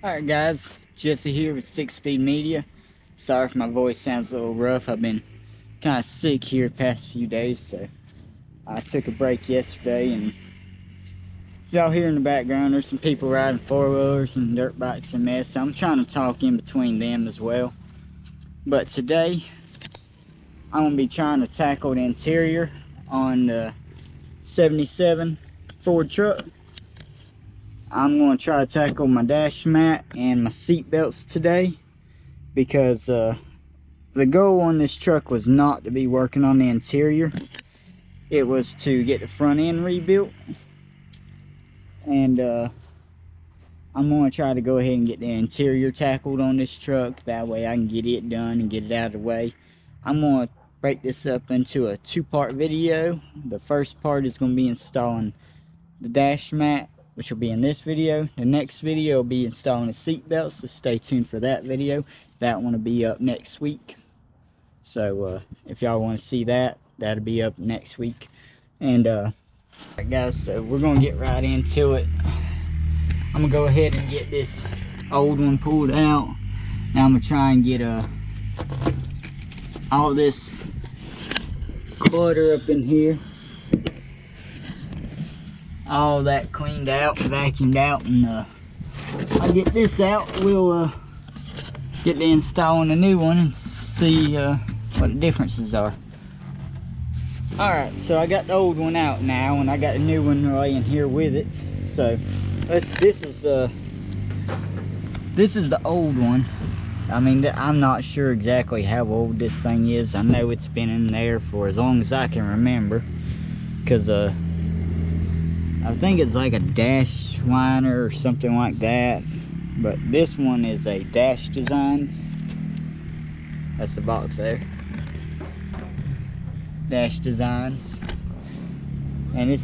Alright guys, Jesse here with 6 Speed Media. Sorry if my voice sounds a little rough. I've been kind of sick here the past few days, so I took a break yesterday. And y'all hear in the background, there's some people riding four-wheelers and dirt bikes and mess, so I'm trying to talk in between them as well. But today, I'm going to be trying to tackle the interior on the 77 Ford truck. I'm going to try to tackle my dash mat and my seat belts today, because the goal on this truck was not to be working on the interior. It was to get the front end rebuilt, and I'm going to try to go ahead and get the interior tackled on this truck. That way I can get it done and get it out of the way. I'm going to break this up into a two-part video. The first part is going to be installing the dash mat, which will be in this video. The next video will be installing the seat belts, so stay tuned for that video. That one will be up next week. So if y'all want to see that, that'll be up next week. And alright guys, so we're gonna get right into it. I'm gonna go ahead and get this old one pulled out. Now I'm gonna try and get all this clutter up in here, all that cleaned out, vacuumed out, and I'll get this out. We'll get to installing a new one and see what the differences are. Alright, so I got the old one out now, and I got a new one laying here with it. So this is the old one. I mean, I'm not sure exactly how old this thing is. I know it's been in there for as long as I can remember, because I think it's like a dash liner or something like that. But this one is a Dash Designs. That's the box there. Dash Designs. And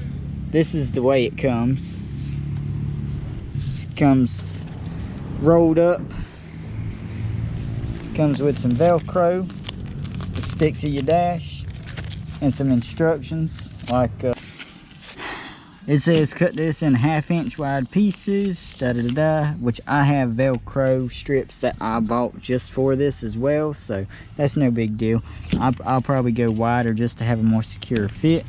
this is the way it comes. It comes rolled up. Comes with some Velcro to stick to your dash, and some instructions like it says cut this in 1/2 inch wide pieces, which I have Velcro strips that I bought just for this as well, so that's no big deal. I'll probably go wider just to have a more secure fit.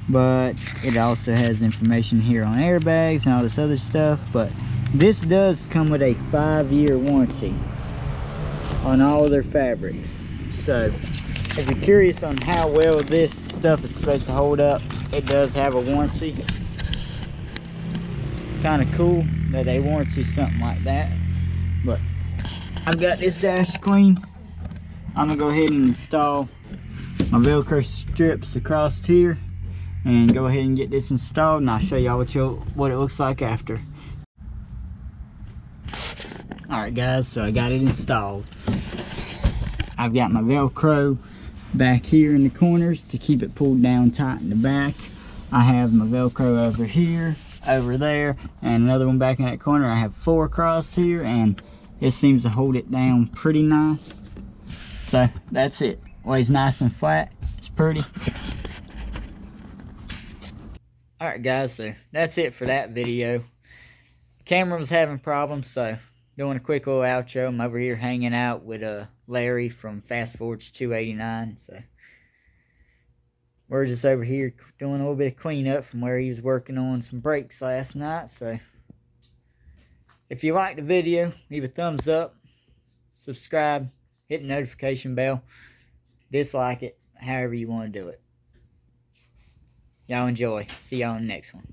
But it also has information here on airbags and all this other stuff. But this does come with a 5-year warranty on all their fabrics. So if you're curious on how well this stuff is supposed to hold up, it does have a warranty. Kind of cool that they warranty something like that. But I've got this dash clean. I'm gonna go ahead and install my Velcro strips across here and go ahead and get this installed, and I'll show y'all what it looks like after. Alright guys, so I got it installed. I've got my Velcro back here in the corners to keep it pulled down tight in the back. I have my Velcro over here, over there, and another one back in that corner. I have 4 across here, and it seems to hold it down pretty nice. So that's it. Lays nice and flat. It's pretty. Alright guys, so that's it for that video. Camera was having problems, so doing a quick little outro. I'm over here hanging out with Larry from Fast Forge 289. So we're just over here doing a little bit of cleanup from where he was working on some brakes last night. So if you liked the video, leave a thumbs up, subscribe, hit the notification bell, dislike it, however you want to do it. Y'all enjoy. See y'all in the next one.